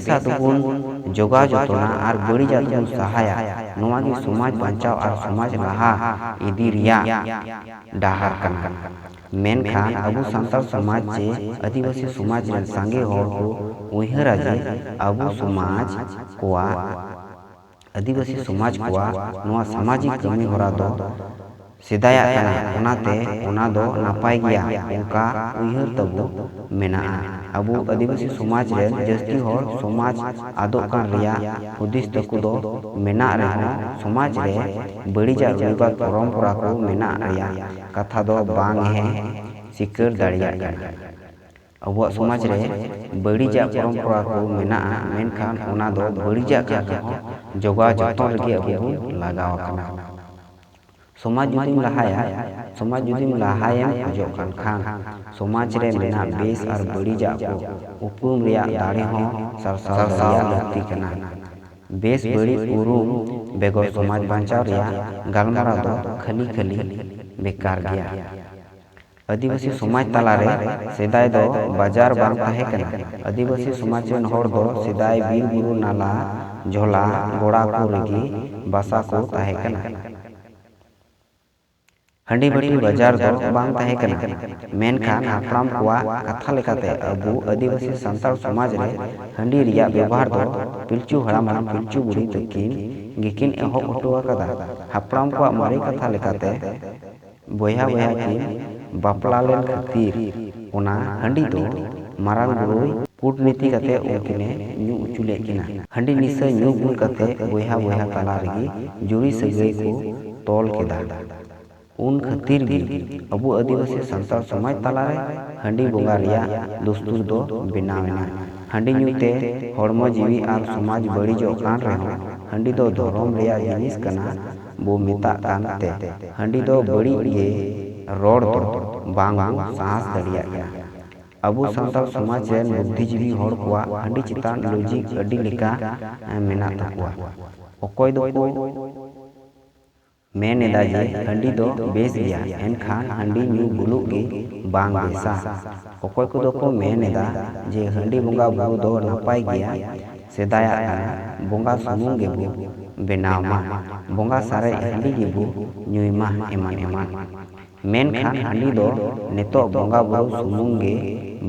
बेसा दोबन जोगाव जतना और बड़िजा दोबन सहाया नोआ गे समाज बांचाव और समाज लहा इदी रिया डाहर कना। मेनखान अबु सांताल समाज चे आदिवासी समाज रेन सांगे होड़ को उइहरा जे अबु समाज कोआ आदिवासी समाज कोआ नोआ सामाजिक कमी होरा दो सेदाया कना ओनाते ओना दो नापाय गया उनका उइहर तबु मेना। अबु आदिवासी समाज रे जस्ती होड़ समाज आदों कान रिया हुदिस तकु दो मेना रेहो समाज रे बड़िजा रुइबाद परंपरा को मेना रिया कथा दो बांग है सिकर दाड़िया कना। अबुआ समाज रे बड़िजा परंपरा को मेना मेनखान ओना दो बड़िजा का जोगाव जतन रगे अबु लगाव कना। समाज जुदीम लहायम खोजो खान समाज रे मेना बेस और बड़िजा को उपरुम रिया दाड़े हों सरसाव लगती कना। बेस बड़ी उरुम बेगोर समाज बांचाव रिया गालमारा दो खाली बेकार गया। आदिवासी समाज तलारे सेदाय दो बाजार बांग ताहे कना। आदिवासी समाज रेन होड़ दो सेदाय बीर बुरु नाला झोला गोड़ा को रेगी बासा को ताहे कना। हंडी बटी बाजार दो बांग ताहे कना। मेनखान हापड़ाम कोआ कथा लेकाते अबु आदिवासी सांताल समाज रे हंडी रिया व्यवहार दो पिलचू हड़ाम और पिलचू बुढ़ी तकिन गिकिन एहब हटुआ कदा। हापड़ाम कोआ मारे कथा लेकाते बोया किन बापला लेन खातिर ओना हंडी दो मारांग बुरुई कूटनीति कते उनकिने न्यू उचुले किना। हंडी निसा न्यू बुल कते बोया तला रगी जुड़ी सगई को तोल केदा। उन खातिर गी अबु आदिवासी सांताल समाज तलारे हंडी बोंगा रिया दस्तूर दो बेनावेना। हंडी न्यूते हड़मो जीवी और समाज बड़िजो कान रेहो हंडी दो धर्म रिया जिनिस कना बो मेता कानते हंडी दो बड़ी गे रोड दो बांग साहस दड़िया गया। अबु सांताल समाज रेन बुद्धिजीवी होड़ कोआ हंडी चितान लॉजिक अडी लेका मेना तकुआ। अकोय दो को मेन एदा जे हंडी दो बेस गया एनखान हंडी न्यू बुलु गे बांग बेसा। अकोय को दो को मेन एदा जे हंडी बोंगा बुरु दो नापाय गया सेदाया कना बोंगा सुमुंग गेबु बेनाव मा बोंगा सारे हंडी गेबु न्यूमा एमान। मेनखान हंडी दो नेतो बोंगा बुरु सुमुंग गे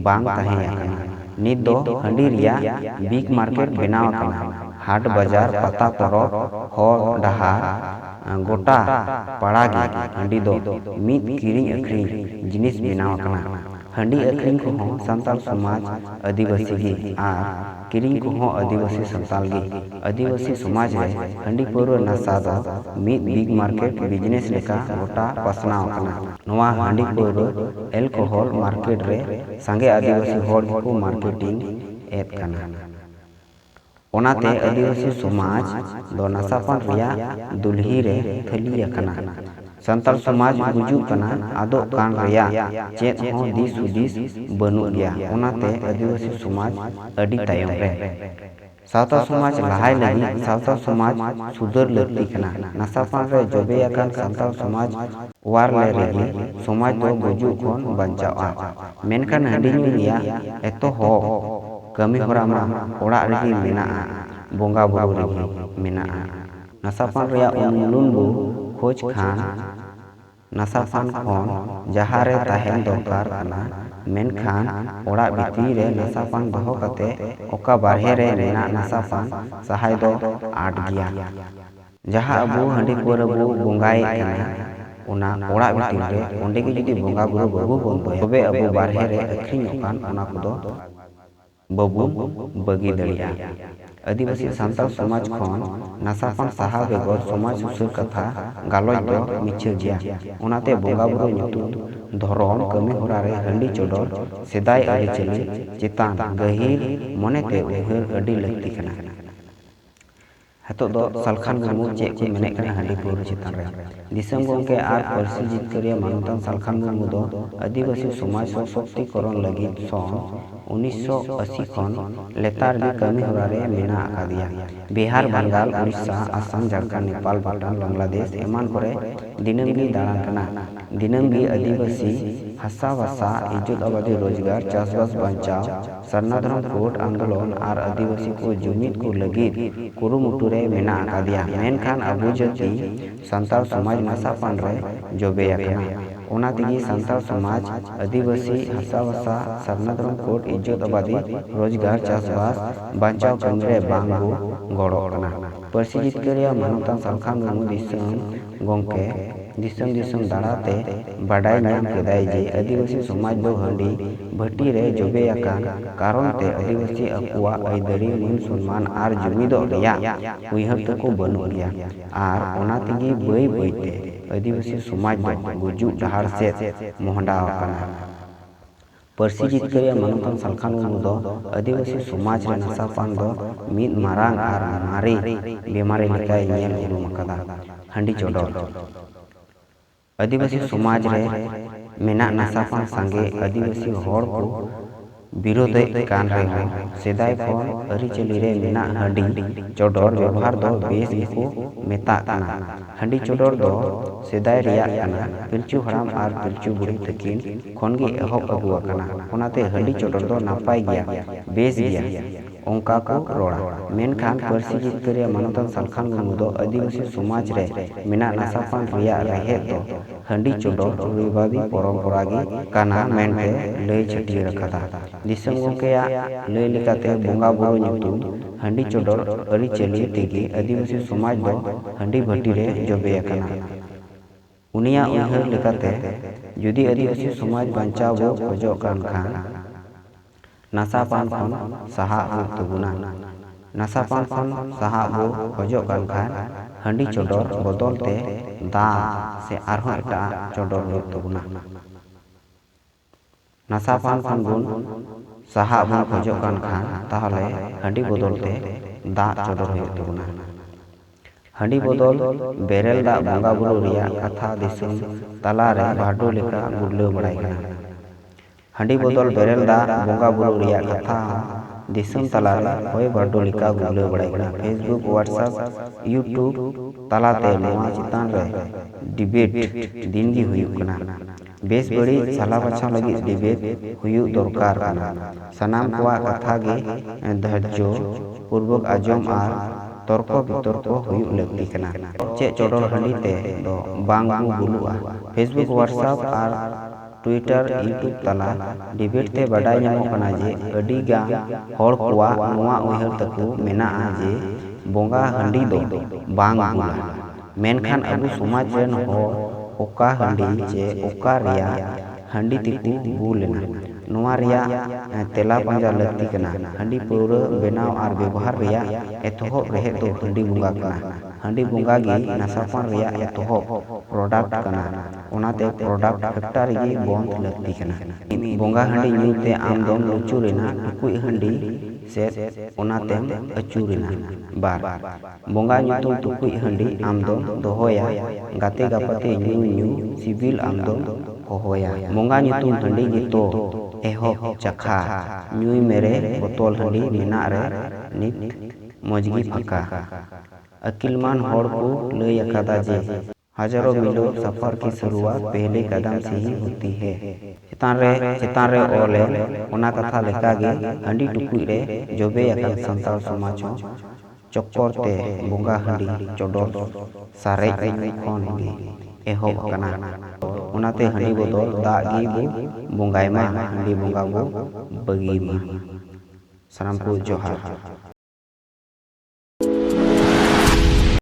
बांग ताहे कना। नित दो हंडी रिया बिग मार्केट बेनाव कना। हाट बाजार पता परब हो डहार गोटा पड़ागी हंडी दो मीत किरिंग अखरिंग जिनिस बेनाव कना। हंडी अखरिंग को हों सांताल समाज आदिवासी गी आर किरिंग को हों आदिवासी सांताल गी। आदिवासी समाज रे हंडी पौरो नशा दो मीत बिग मार्केट बिजनेस लेका गोटा पसनाव कना। नोआ हंडी पौरो एल्कोहल मार्केट रे सांगे आदिवासी होड़ को मार्केटिंग एत कना। ओनाते आदिवासी समाज दो नशापान रिया दुल्ही रे थलिया कना। सांताल समाज गुजू कना आदो कान रिया चेत हो दिस हुदिस बनु गया ओनाते आदिवासी समाज अडी तायम रे। सावता समाज लहाय लगी सावता समाज सुधर लगती कना। नशापान रे जबे याकान सांताल समाज वार ले रेगी समाज दो गुजू खोन बंचावा। मेनखान हंडी न्यू रिया एतो हो कमी होरा मा ओड़ा रेगी मेना बोंगा बुरु रेगी मेना। नशापान रिया उनुन बु खोज खान नशापान खोन जहारे ताहेन दरकार कना। मेनखान ओड़ा भीतरी रे नशापान दोहो कते ओका बारहे रे मेना नशापान सहाय दो आट गया। जहाँ अबु हंडी पौरा बु बोंगाए कना ओना ओड़ा भीतरी रे ओंडे के जुदी बोंगा बुरु बाबु बोंदो तबे अबु बारहे रे अखरिंग ओकान ओना को बाबू बगी दड़िया। आदिवासी सांताल समाज खोन नशापान साहा बेगर समाज सुसर कथा गालोज दो मिछा गया। ओनाते बोंगा बुरु ᱧᱩᱛᱩᱢ धरम कमी होरा रे हंडी चोडर सेदाय अरिचली चेतान गहिर मनेते उइहर अडी लगती कना। हतो दो सालखान मुर्मू चे को मेने कना हंडी पौरा चेतान रे दिसम गोंके आर पारसी जितकारिया मानतान सालखान मुर्मू दो आदिवासी समाज सशक्तिकरण लगी सन 1980 खन लेतार गे कमी होरा रे मेना आकादिया। बिहार, बंगाल, उड़ीसा, आसाम, झारखंड, नेपाल, भूटान, बांग्लादेश एमान करे दिनम गे दाड़ान कना। दिनम गे आदिवासी हासा भाषा इज्जत आबादी रोजगार चाषबास बांचाव सरना धर्म कोड आंदोलन और आदिवासी को जुमिद को लगी कुरुमुटु रे मेना आकादिया। मेनखान अबु जाति संताल समाज नासापान रे जोबे आकना। ओना तेगी संताल समाज आदिवासी हासा भाषा सरना धर्म कोड इज्जत आबादी रोजगार चाषबास बांचाव कमी रे बांगो गड़ो कना। पार्सी जितकारिया मानवता सालखान मुर्मू दिसम गोंके दिसम दाड़ाते बाडाय नाम केदाय जे आदिवासी समाज दो हंडी भट्टी रे जोबे आकान कारण ते आदिवासी अकुआ आइदरी मान सम्मान आर जुमिदो रिया उयहर तको बनु गया आर ओना तेगी बई बईते आदिवासी समाज दो गुजु डहार से मोहंडा आकाना। पार्सी जितकारिया मानवता सालखान मुर्मू दो आदिवासी समाज रे नासापान दो मिद मारांग आर मारे बेमारी लेकाय नेल उरुम आकादा। हंडी चोडर आदिवासी समाज रे मेना नासापान संगे आदिवासी होड़ को विरोध कान रे हो सेदाय खन अरिचली रे मेना हंडी चोडर व्यवहार दो बेस को मेता काना। हंडी चोडर दो सेदाय रिया काना पिलचू हराम आर पिलचू बुढ़ी तकिन खन गे एहब अगु आकाना। ओनाते हंडी चोडर दो नापाय गया बेस गया ओंका को रोड़ा। मेनखान पार्सी जितकारिया मानवता सालखान मुर्मू दो आदिवासी समाज रे मेना नासापान रिया रहे तो हंडी चोडर रुइबादी परंपरा गे काना मेनते लय छटिया रखादा। दिसम गोंकेया लय लेकाते बोंगा बुरु ᱧᱩᱛᱩᱢ हंडी चोडर अरिचली तेगी आदिवासी समाज दो हंडी भट्टी रे जोबे आकाना। उनिया उयहर लेकाते जुदी आदिवासी समाज बांचाव बो खोजो कान खान नासापान खन साहा हुई तबुना। नासापान खन साहा बो खोजो कान खान हंडी चोडर बदलते दा से आरहों एटा चोडर हुई तबुना। नासापान खन बुन साहा बुन खोजो कान खान ताहले हंडी बदलते दा चोडर हुई तबुना। हंडी बदल बेरेल दा बोंगा बुरु रिया कथा दिसम तला रे भाडो लेका गुडलो बड़ाय कना। हंडी बदल बेरेल दा बोंगा बुरु रिया कथा दिसम तला रे होय भाडो लेका गुडलो बड़ाय कना। फेसबुक, व्हाट्सएप, यूट्यूब तलाते नोआ चितान रे डिबेट दिनगी हुयुग कना। बेस बड़ी साला बछा लगी डिबेट हुयुग दरकार कना। सनाम कोआ कथा गे धैर्य पूर्वक आजम आर तर्क वितर्क हुयुग लगती कना। चे चोडर हंडी ते दो बांग बुलुआ। फेसबुक, व्हाट्सएप आर ट्विटर, यूट्यूब तला डिबेट ते बाडाय ᱧᱟᱢᱚᱜ कना जे अडी गा होड़ कोआ नोआ उयहर तको मेनाआ जे बोंगा हंडी दो बांग बुला। मेनखान अबु समाज रेन होड़ ओका हंडी चे ओका रिया हंडी तिकु बुलेना नोआ रिया तेला पंजा लगती कना। हंडी पौरा बेनाव आर व्यवहार रिया एतोहब रहे तो हंडी बोंगा कना। हंडी बोंगा गी नासापान रिया एतोहब प्रोडक्ट कना। ओनाते प्रोडक्ट फैक्टरी गी बंद लगती कना। बोंगा हंडी ᱧᱩते आम दोम लुचुरेना टुकुई हंडी से ओनाते अचुरेना बार बोंगा ᱧᱩᱛᱩᱢ टुकुई हंडी आम दोम दोहोया गाते गापते ᱧᱩ सिबिल आम दोम होहोया। बोंगा ᱧᱩᱛᱩᱢ हंडी गी तो एहब चखा ᱧᱩᱭ मेरे बोतल हंडी मेना रे नित मजगी फका। अकिलमान होड़ को लय अकादा जे हजारों मीलों सफर की शुरुआत पहले कदम से ही होती है। चितान रे ओले ओना कथा लेका गे हंडी टुकुई रे जोबे अकान संताल समाज चक्कर ते बोंगा हंडी चोडर सारे खन गे एहब कना। ओनाते हंडी बदल दा गी बो बोंगाय मा हंडी बोंगा बो बगी मा। सनाम को जोहार।